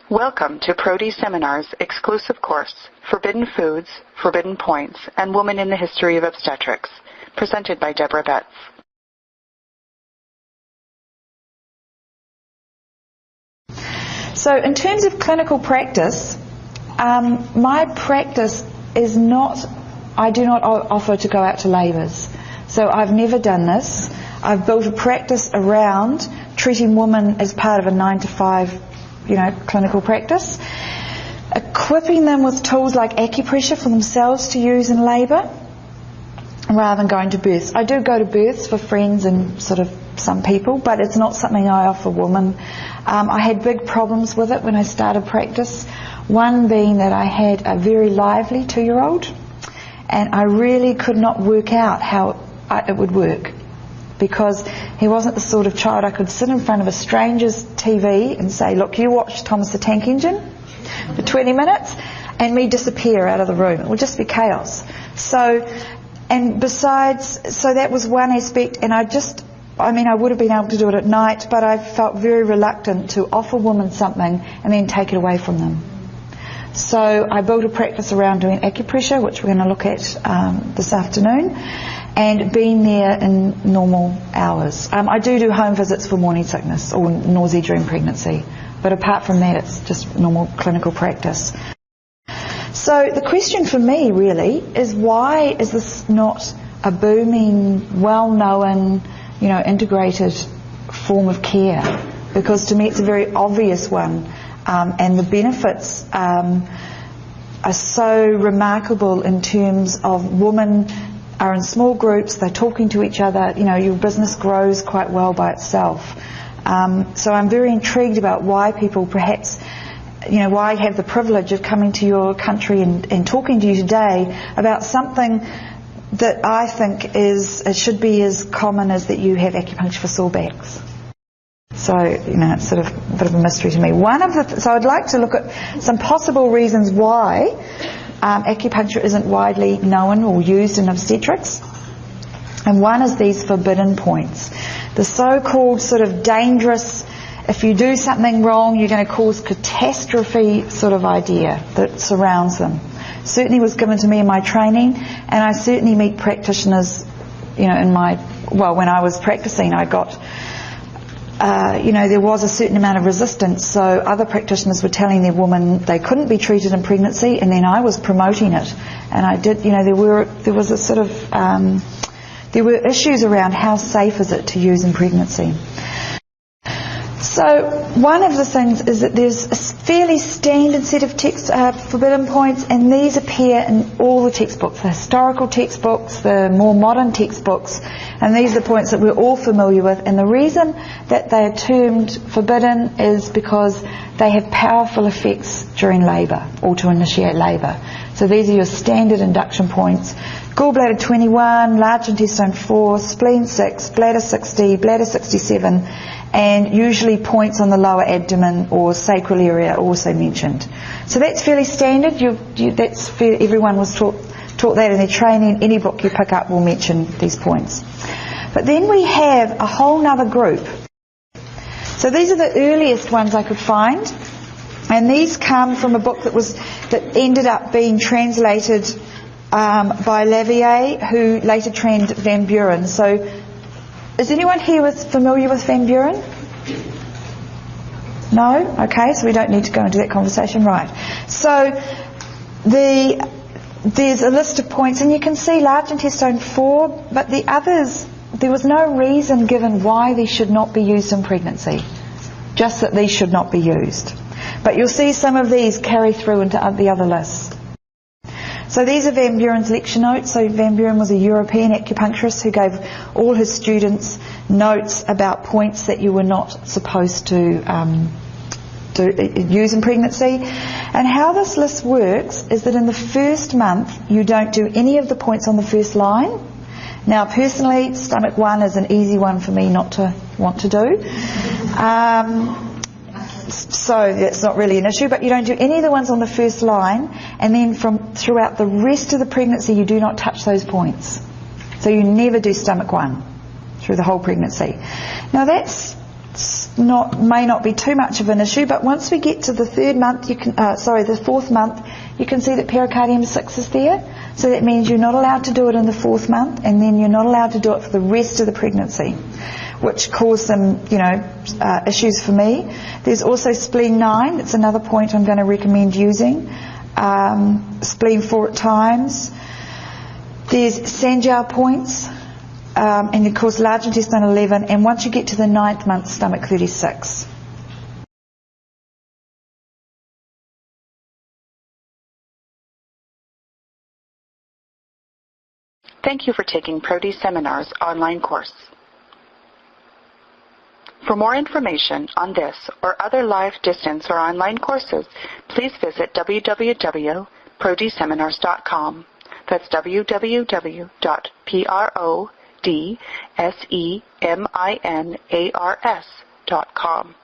Welcome to Prody Seminar's exclusive course, Forbidden Foods, Forbidden Points, and Women in the History of Obstetrics, presented by Debra. So in terms of clinical practice, my practice is not, I do not offer to go out to labours. So I've never done this. I've built a practice around treating women as part of a 9 to 5 clinical practice, equipping them with tools like acupressure for themselves to use in labour rather than going to births. I do go to births for friends and sort of some people, but it's not something I offer women. I had big problems with it when I started practice, one being that I had a very lively 2-year-old and I really could not work out how it would work, because he wasn't the sort of child I could sit in front of a stranger's TV and say, look, you watch Thomas the Tank Engine for 20 minutes and me disappear out of the room. It would just be chaos. So that was one aspect, and I would have been able to do it at night, but I felt very reluctant to offer women something and then take it away from them. So I built a practice around doing acupressure, which we're going to look at this afternoon, and being there in normal hours. I do home visits for morning sickness or nausea during pregnancy, but apart from that it's just normal clinical practice. So the question for me really is, why is this not a booming, well-known, integrated form of care? Because to me it's a very obvious one, and the benefits are so remarkable in terms of women are in small groups, they're talking to each other, your business grows quite well by itself. So I'm very intrigued about why people perhaps, why I have the privilege of coming to your country and talking to you today about something that I think it should be as common as that you have acupuncture for sore backs. So, it's sort of a bit of a mystery to me. So I'd like to look at some possible reasons why acupuncture isn't widely known or used in obstetrics. And one is these forbidden points. The so-called sort of dangerous, if you do something wrong, you're going to cause catastrophe sort of idea that surrounds them. Certainly was given to me in my training, and I certainly meet practitioners, when I was practicing, I got there was a certain amount of resistance, so other practitioners were telling their women they couldn't be treated in pregnancy, and then I was promoting it. And I did, there were issues around how safe is it to use in pregnancy. So one of the things is that there's a fairly standard set of forbidden points, and these appear in all the textbooks, the historical textbooks, the more modern textbooks, and these are the points that we're all familiar with. And the reason that they are termed forbidden is because they have powerful effects during labour or to initiate labour. So these are your standard induction points: gallbladder 21, large intestine 4, spleen 6, bladder 60, bladder 67, and usually points on the lower abdomen or sacral area are also mentioned. So that's fairly standard. Everyone was taught that in their training. Any book you pick up will mention these points. But then we have a whole other group. So these are the earliest ones I could find, and these come from a book that ended up being translated by Lavier, who later trained Van Buren. So is anyone here familiar with Van Buren? No? Okay, so we don't need to go into that conversation. Right. So there's a list of points, and you can see large intestine 4, but the others, there was no reason given why these should not be used in pregnancy, just that these should not be used. But you'll see some of these carry through into the other lists. So these are Van Buren's lecture notes. So Van Buren was a European acupuncturist who gave all his students notes about points that you were not supposed to use in pregnancy. And how this list works is that in the first month you don't do any of the points on the first line. Now personally, stomach 1 is an easy one for me not to want to do. So that's not really an issue, but you don't do any of the ones on the first line, and then throughout the rest of the pregnancy you do not touch those points. So you never do stomach 1 through the whole pregnancy. Now that's may not be too much of an issue, but once we get to the the 4th month, you can see that pericardium 6 is there. So that means you're not allowed to do it in the 4th month, and then you're not allowed to do it for the rest of the pregnancy, which caused some, issues for me. There's also spleen 9. That's another point I'm going to recommend using. Spleen 4 at times. There's Sanjiao points. And of course large intestine 11, and once you get to the 9th month, stomach 36. Thank you for taking Pro-D Seminar's online course. For more information on this or other live distance or online courses, please visit www.prodseminars.com. That's www.prodseminars.com.